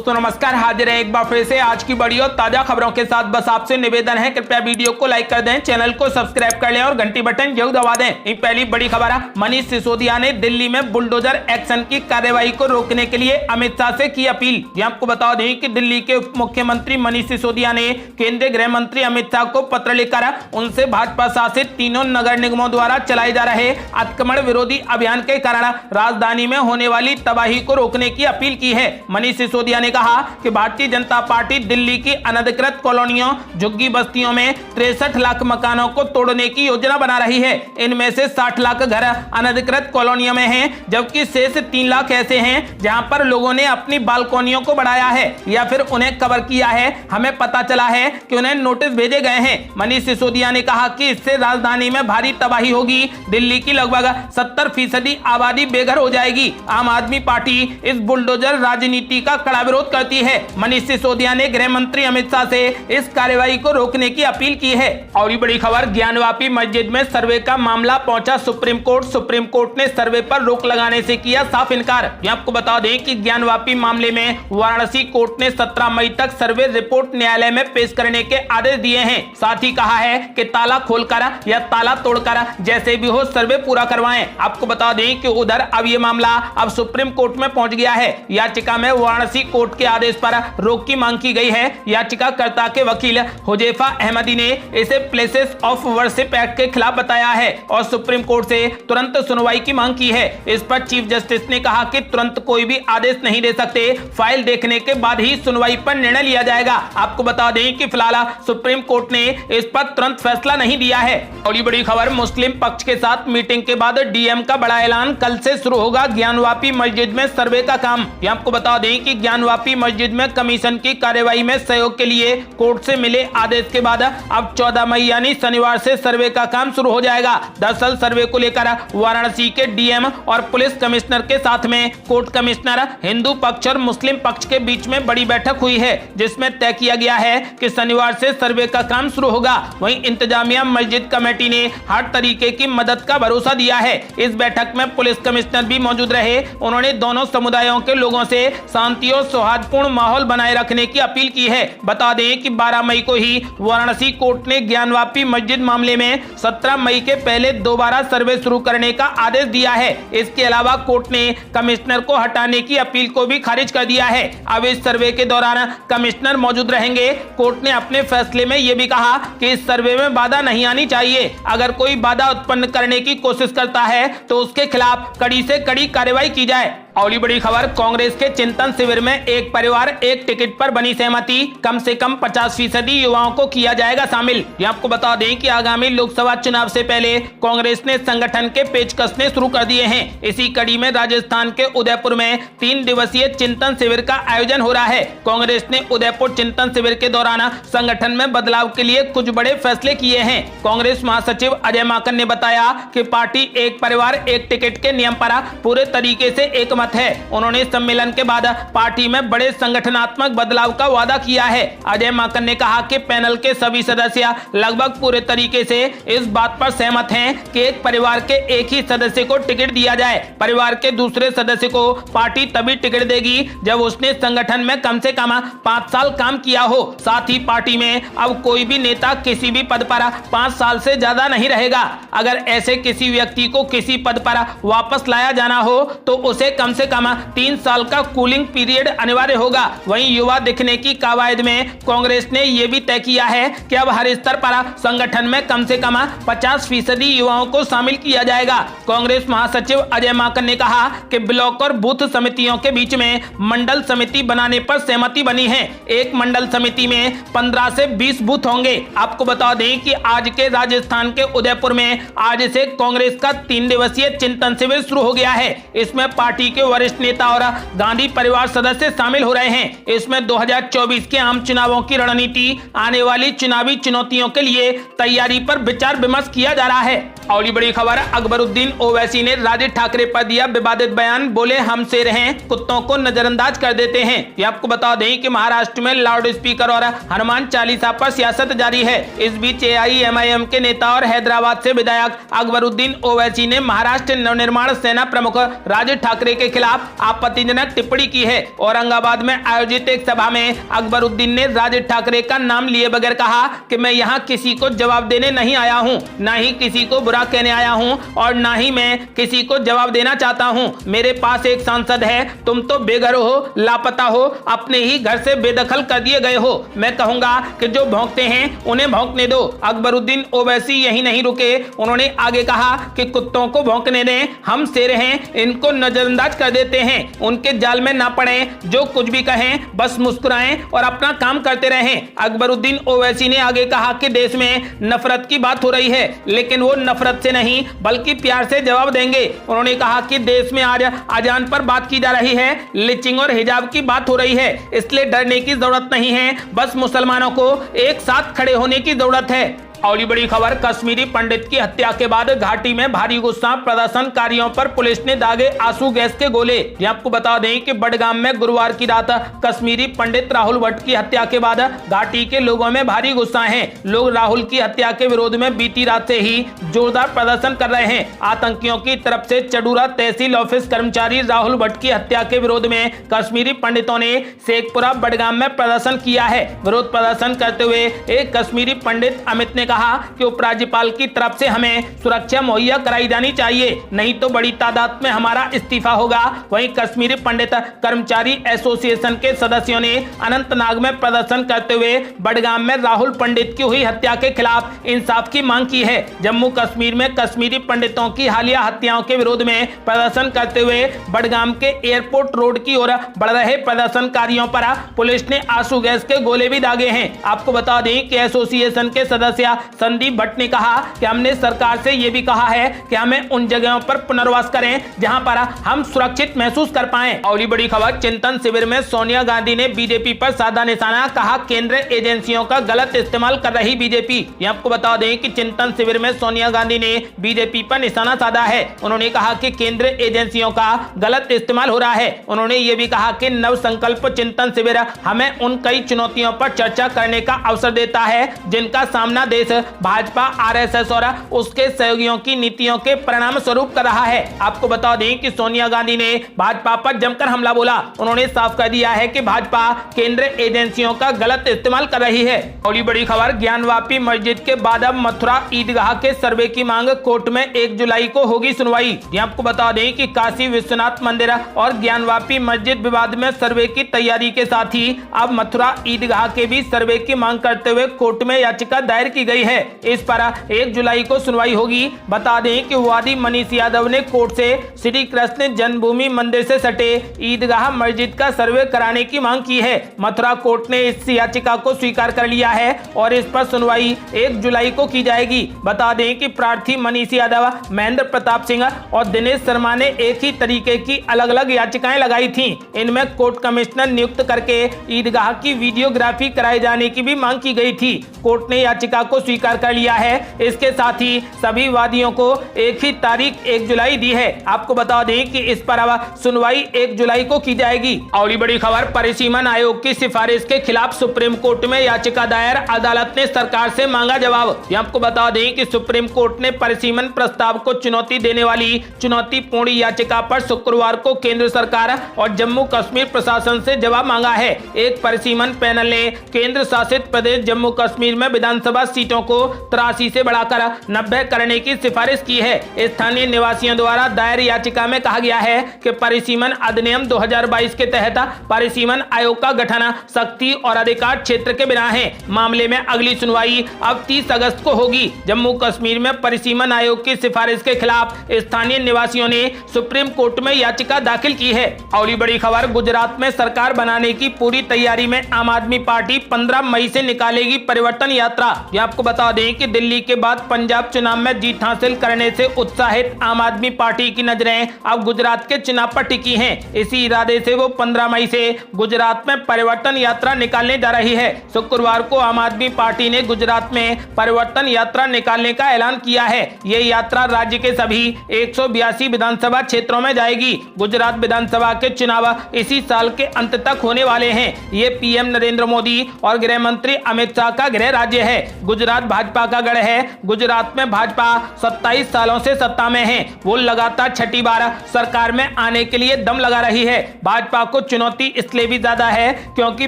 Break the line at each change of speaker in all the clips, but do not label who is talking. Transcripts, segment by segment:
दोस्तों नमस्कार, हाजिर है एक बार फिर से आज की बड़ी और ताजा खबरों के साथ। बस आपसे निवेदन है, कृपया वीडियो को लाइक कर दें, चैनल को सब्सक्राइब कर लें और घंटी बटन जरूर दबा दें। पहली बड़ी खबर है, मनीष सिसोदिया ने दिल्ली में बुलडोजर एक्शन की कार्यवाही को रोकने के लिए अमित शाह से की अपील। ये आपको बता दें कि दिल्ली के उप मुख्यमंत्री मनीष सिसोदिया ने केंद्रीय गृह मंत्री अमित शाह को पत्र लिखकर उनसे भाजपा शासित तीनों नगर निगमों द्वारा चलाए जा रहे अतिक्रमण विरोधी अभियान के कारण राजधानी में होने वाली तबाही को रोकने की अपील की है। मनीष सिसोदिया ने कहा कि भारतीय जनता पार्टी दिल्ली की अनधिकृत कॉलोनियों, झुग्गी बस्तियों में 63 लाख मकानों को तोड़ने की योजना बना रही है। इनमें से 60 लाख घर अनधिकृत कॉलोनियों में हैं, जबकि शेष 3 लाख ऐसे हैं जहां पर लोगों ने अपनी बालकोनियों को बढ़ाया है या फिर उन्हें कवर किया है। हमें पता चला है कि उन्हें नोटिस भेजे गए हैं। मनीष सिसोदिया ने कहा कि इससे राजधानी में भारी तबाही होगी। दिल्ली की लगभग 70% आबादी बेघर हो जाएगी। आम आदमी पार्टी इस बुलडोजर राजनीति का कड़ा विरोध करती है। मनीष सिसोदिया ने गृह मंत्री अमित शाह से इस कार्रवाई को रोकने की अपील की है। और बड़ी खबर, ज्ञानवापी मस्जिद में सर्वे का मामला पहुंचा सुप्रीम कोर्ट। सुप्रीम कोर्ट ने सर्वे पर रोक लगाने से किया साफ इनकार। ये आपको बता दें कि ज्ञानवापी मामले में वाराणसी कोर्ट ने 17 मई तक सर्वे रिपोर्ट न्यायालय में पेश करने के आदेश दिए हैं। साथ ही कहा है कि ताला खोलकर या ताला तोड़कर जैसे भी हो सर्वे पूरा करवाएं। आपको बता दें कि उधर अब ये मामला अब सुप्रीम कोर्ट में पहुंच गया है। याचिका में वाराणसी कोर्ट के आदेश पर रोक की मांग की गई है। याचिकाकर्ता के वकील हुजैफा अहमदी ने इसे प्लेसेस ऑफ वर्शिप एक्ट के खिलाफ बताया है और सुप्रीम कोर्ट से तुरंत सुनवाई की मांग की है। इस पर चीफ जस्टिस ने कहा कि तुरंत कोई भी आदेश नहीं दे सकते, फाइल देखने के बाद ही सुनवाई पर निर्णय लिया जाएगा। आपको बता दें कि फिलहाल सुप्रीम कोर्ट ने इस पर तुरंत फैसला नहीं दिया है। और बड़ी खबर, मुस्लिम पक्ष के साथ मीटिंग के बाद डीएम का बड़ा ऐलान, कल से शुरू होगा ज्ञानवापी मस्जिद में सर्वे का काम। आपको बता दें कि ज्ञानवापी मस्जिद में कमीशन की कार्यवाही में सहयोग के लिए कोर्ट से मिले आदेश के बाद अब 14 मई यानी शनिवार से सर्वे का काम शुरू हो जाएगा। दरअसल सर्वे को लेकर वाराणसी के डीएम और पुलिस कमिश्नर के साथ में कोर्ट कमिश्नर, हिंदू पक्ष और मुस्लिम पक्ष के बीच में बड़ी बैठक हुई है, जिसमें तय किया गया है कि शनिवार से सर्वे का काम शुरू होगा। वहीं इंतजामिया मस्जिद कमेटी ने हर तरीके की मदद का भरोसा दिया है। इस बैठक में पुलिस कमिश्नर भी मौजूद रहे। उन्होंने दोनों समुदायों के लोगों से शांति और सौहार्दपूर्ण माहौल बनाए रखने की अपील की है। बता दें कि 12 मई को ही वाराणसी कोर्ट ने ज्ञानवापी मस्जिद मामले में 17 मई के पहले दोबारा सर्वे शुरू करने का आदेश दिया है। इसके अलावा कोर्ट ने कमिश्नर को हटाने की अपील को भी खारिज कर दिया है। अब इस सर्वे के दौरान कमिश्नर मौजूद रहेंगे। कोर्ट ने अपने फैसले में यह भी कहा कि इस सर्वे में बाधा नहीं आनी चाहिए। अगर कोई बाधा उत्पन्न करने की कोशिश करता है तो उसके खिलाफ कड़ी से कड़ी कार्रवाई की जाए। और बड़ी खबर, कांग्रेस के चिंतन शिविर में एक परिवार एक टिकट पर बनी सहमति, कम से कम 50% युवाओं को किया जाएगा शामिल। ये आपको बता दें कि आगामी लोकसभा चुनाव से पहले कांग्रेस ने संगठन के पेच कसने शुरू कर दिए हैं। इसी कड़ी में राजस्थान के उदयपुर में 3 दिवसीय चिंतन शिविर का आयोजन हो रहा है। कांग्रेस ने उदयपुर चिंतन शिविर के दौरान संगठन में बदलाव के लिए कुछ बड़े फैसले किए हैं। कांग्रेस महासचिव अजय माकन ने बताया कि पार्टी एक परिवार एक टिकट के नियम पर पूरे तरीके से एकमत है। उन्होंने सम्मेलन के बाद पार्टी में बड़े संगठनात्मक बदलाव का वादा किया है। अजय माकन ने कहा कि पैनल के सभी सदस्य लगभग पूरे तरीके से इस बात पर सहमत हैं कि एक परिवार के एक ही सदस्य को टिकट दिया जाए। परिवार के दूसरे सदस्य को पार्टी तभी टिकट देगी जब उसने संगठन में कम से कम 5 साल काम किया हो। साथ ही पार्टी में अब कोई भी नेता किसी भी पद पर 5 साल से ज्यादा नहीं रहेगा। अगर ऐसे किसी व्यक्ति को किसी पद पर वापस लाया जाना हो तो उसे कम से कम 3 साल का कूलिंग पीरियड अनिवार्य होगा। वहीं युवा दिखने की कवायद में कांग्रेस ने यह भी तय किया है कि अब हर स्तर पर संगठन में कम से कम 50% युवाओं को शामिल किया जाएगा। कांग्रेस महासचिव अजय माकन ने कहा कि ब्लॉक और बूथ समितियों के बीच में मंडल समिति बनाने पर सहमति बनी है। एक मंडल समिति में 15 से 20 बूथ होंगे। आपको बता दें कि आज के राजस्थान के उदयपुर में आज से कांग्रेस का 3 दिवसीय चिंतन शिविर शुरू हो गया है। इसमें पार्टी के वरिष्ठ नेता और गांधी परिवार सदस्य शामिल हो रहे हैं। इसमें 2024 के आम चुनावों की रणनीति, आने वाली चुनावी चुनौतियों के लिए तैयारी पर विचार विमर्श किया जा रहा है। और बड़ी खबर, अकबरुद्दीन ओवैसी ने राज ठाकरे पर दिया विवादित बयान, बोले हम शेर हैं, कुत्तों को नजरअंदाज कर देते हैं। ये आपको बता दें कि महाराष्ट्र में लाउड स्पीकर और हनुमान चालीसा पर सियासत जारी है। इस बीच AIMIM के नेता और हैदराबाद से विधायक अकबरुद्दीन ओवैसी ने महाराष्ट्र नवनिर्माण सेना प्रमुख राज ठाकरे के खिलाफ आपत्तिजनक टिप्पणी की है। औरंगाबाद में आयोजित एक सभा में अकबरुद्दीन ने राज ठाकरे का नाम लिए बगैर कहा कि मैं यहाँ किसी को जवाब देने नहीं आया हूँ, ना ही किसी को बुरा कहने आया हूँ और ना ही मैं किसी को जवाब देना चाहता हूँ। मेरे पास एक सांसद है, तुम तो बेघर हो, लापता हो, अपने ही घर से बेदखल कर दिए गए हो। मैं कहूंगा कि जो भौंकते हैं उन्हें भौंकने दो। अकबरुद्दीन ओवैसी यही नहीं रुके, उन्होंने आगे कहा कि कुत्तों को भौंकने दें, हम शेर हैं, इनको नजरअंदाज कर देते हैं, उनके जाल में ना पड़े, जो कुछ भी कहें बस मुस्कुराएं और अपना काम करते रहें। अकबरुद्दीन ओवैसी ने आगे कहा कि देश में नफरत की बात हो रही है, लेकिन वो नफरत से नहीं बल्कि प्यार से जवाब देंगे। उन्होंने कहा कि देश में आज अजान पर बात की जा रही है, लिचिंग और हिजाब की बात हो रही है, इसलिए डरने की जरूरत नहीं है, बस मुसलमानों को एक साथ खड़े होने की जरूरत है। और बड़ी खबर, कश्मीरी पंडित की हत्या के बाद घाटी में भारी गुस्सा, प्रदर्शनकारियों पर पुलिस ने दागे आंसू गैस के गोले। ये आपको बता दें कि बडगाम में गुरुवार की रात कश्मीरी पंडित राहुल भट्ट की हत्या के बाद घाटी के लोगों में भारी गुस्सा है। लोग राहुल की हत्या के विरोध में बीती रात से ही जोरदार प्रदर्शन कर रहे हैं। आतंकियों की तरफ से चडूरा तहसील ऑफिस कर्मचारी राहुल भट्ट की हत्या के विरोध में कश्मीरी पंडितों ने शेखपुरा बडगाम में प्रदर्शन किया है। विरोध प्रदर्शन करते हुए एक कश्मीरी पंडित अमित ने कहा कि उपराज्यपाल की तरफ से हमें सुरक्षा मुहैया कराई जानी चाहिए, नहीं तो बड़ी तादाद में हमारा इस्तीफा होगा। वहीं कश्मीरी पंडित कर्मचारी एसोसिएशन के सदस्यों ने अनंतनाग में प्रदर्शन करते हुए बडगाम में राहुल पंडित की हुई हत्या के खिलाफ इंसाफ की मांग की है। जम्मू कश्मीर में कश्मीरी पंडितों की हालिया हत्याओं के विरोध में प्रदर्शन करते हुए बडगाम के एयरपोर्ट रोड की ओर बढ़ रहे प्रदर्शनकारियों पर पुलिस ने आंसू गैस के गोले भी दागे हैं। आपको बता दें कि एसोसिएशन के सदस्य संदीप भट्ट ने कहा कि हमने सरकार से यह भी कहा है कि हमें उन जगहों पर पुनर्वास करें जहां पर हम सुरक्षित महसूस कर पाएं। और बड़ी खबर, चिंतन शिविर में सोनिया गांधी ने बीजेपी पर साधा निशाना, कहा केंद्र एजेंसियों का गलत इस्तेमाल कर रही बीजेपी। ये आपको बता दें कि चिंतन शिविर में सोनिया गांधी ने बीजेपी पर निशाना साधा है। उन्होंने कहा कि केंद्र एजेंसियों का गलत इस्तेमाल हो रहा है। उन्होंने ये भी कहा कि नव संकल्प चिंतन शिविर हमें उन कई चुनौतियों पर चर्चा करने का अवसर देता है जिनका सामना देश भाजपा, आरएसएस और उसके सहयोगियों की नीतियों के परिणाम स्वरूप कर रहा है। आपको बता दें कि सोनिया गांधी ने भाजपा पर जमकर हमला बोला। उन्होंने साफ कर दिया है कि भाजपा केंद्र एजेंसियों का गलत इस्तेमाल कर रही है। और बड़ी खबर, ज्ञानवापी मस्जिद के बाद अब मथुरा ईदगाह के सर्वे की मांग, कोर्ट में 1 जुलाई को होगी सुनवाई। आपको बता दें कि काशी विश्वनाथ मंदिर और ज्ञानवापी मस्जिद विवाद में सर्वे की तैयारी के साथ ही अब मथुरा ईदगाह के भी सर्वे की मांग करते हुए कोर्ट में याचिका दायर की गई है। इस पर 1 जुलाई को सुनवाई होगी। बता दें कि वादी मनीष यादव ने कोर्ट से श्री कृष्ण जन्मभूमि मंदिर से सटे ईदगाह मस्जिद का सर्वे कराने की मांग की है। मथुरा कोर्ट ने इस याचिका को स्वीकार कर लिया है और इस पर सुनवाई 1 जुलाई को की जाएगी। बता दें कि प्रार्थी मनीष यादव, महेंद्र प्रताप सिंह और दिनेश शर्मा ने एक ही तरीके की अलग अलग याचिकाएं लगाई थीं। इनमें कोर्ट कमिश्नर नियुक्त करके ईदगाह की वीडियोग्राफी कराए जाने की भी मांग की गई थी। कोर्ट ने याचिका को स्वीकार कर लिया है। इसके साथ ही सभी वादियों को एक ही तारीख 1 जुलाई दी है। आपको बता दें कि इस पर अब सुनवाई 1 जुलाई को की जाएगी। और बड़ी खबर, परिसीमन आयोग की सिफारिश के खिलाफ सुप्रीम कोर्ट में याचिका दायर, अदालत ने सरकार से मांगा जवाब। आपको बता दें कि सुप्रीम कोर्ट ने परिसीमन प्रस्ताव को चुनौती देने वाली चुनौतीपूर्ण याचिका पर शुक्रवार को केंद्र सरकार और जम्मू कश्मीर प्रशासन से जवाब मांगा है। एक परिसीमन पैनल ने केंद्र शासित प्रदेश जम्मू कश्मीर में विधानसभा सीटों को 83 से बढ़ाकर 90 करने की सिफारिश की है। स्थानीय निवासियों द्वारा दायर याचिका में कहा गया है कि परिसीमन अधिनियम 2022 के तहत परिसीमन आयोग का गठन शक्ति और अधिकार क्षेत्र के बिना है। मामले में अगली सुनवाई अब 30 अगस्त को होगी। जम्मू कश्मीर में परिसीमन आयोग की सिफारिश के खिलाफ स्थानीय निवासियों ने सुप्रीम कोर्ट में याचिका दाखिल की है। और बड़ी खबर, गुजरात में सरकार बनाने की पूरी तैयारी में आम आदमी पार्टी 15 मई से निकालेगी परिवर्तन यात्रा। आपको आपको बता दें कि दिल्ली के बाद पंजाब चुनाव में जीत हासिल करने से उत्साहित आम आदमी पार्टी की नजरें अब गुजरात के चुनाव पर टिकी हैं। इसी इरादे से वो 15 मई से गुजरात में परिवर्तन यात्रा निकालने जा रही है। शुक्रवार को आम आदमी पार्टी ने गुजरात में परिवर्तन यात्रा निकालने का ऐलान किया है। ये यात्रा राज्य के सभी 182 विधानसभा क्षेत्रों में जाएगी। गुजरात विधानसभा के चुनाव इसी साल के अंत तक होने वाले हैं। ये पीएम नरेंद्र मोदी और गृह मंत्री अमित शाह का गृह राज्य है। गुजरात भाजपा का गढ़ है। गुजरात में भाजपा 27 सालों से सत्ता में है। वो लगातार छठी बार सरकार में आने के लिए दम लगा रही है। भाजपा को चुनौती इसलिए भी ज्यादा है क्योंकि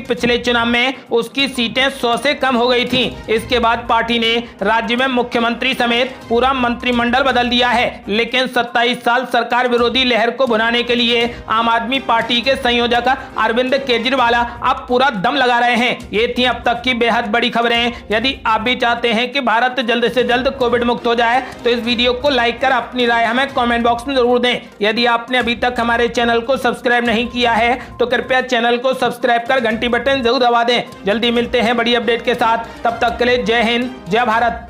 पिछले चुनाव में उसकी सीटें 100 से कम हो गई थीं। इसके बाद पार्टी ने राज्य में मुख्यमंत्री समेत पूरा मंत्रिमंडल बदल दिया है। लेकिन 27 साल सरकार विरोधी लहर को भुनाने के लिए आम आदमी पार्टी के संयोजक अरविंद केजरीवाल अब पूरा दम लगा रहे हैं। ये थी अब तक की बेहद बड़ी खबरें। यदि आप भी चाहते हैं कि भारत जल्द से जल्द कोविड मुक्त हो जाए तो इस वीडियो को लाइक कर अपनी राय हमें कमेंट बॉक्स में जरूर दें। यदि आपने अभी तक हमारे चैनल को सब्सक्राइब नहीं किया है तो कृपया चैनल को सब्सक्राइब कर घंटी बटन जरूर दबा दें। जल्दी मिलते हैं बड़ी अपडेट के साथ। तब तक के लिए जय हिंद, जय भारत।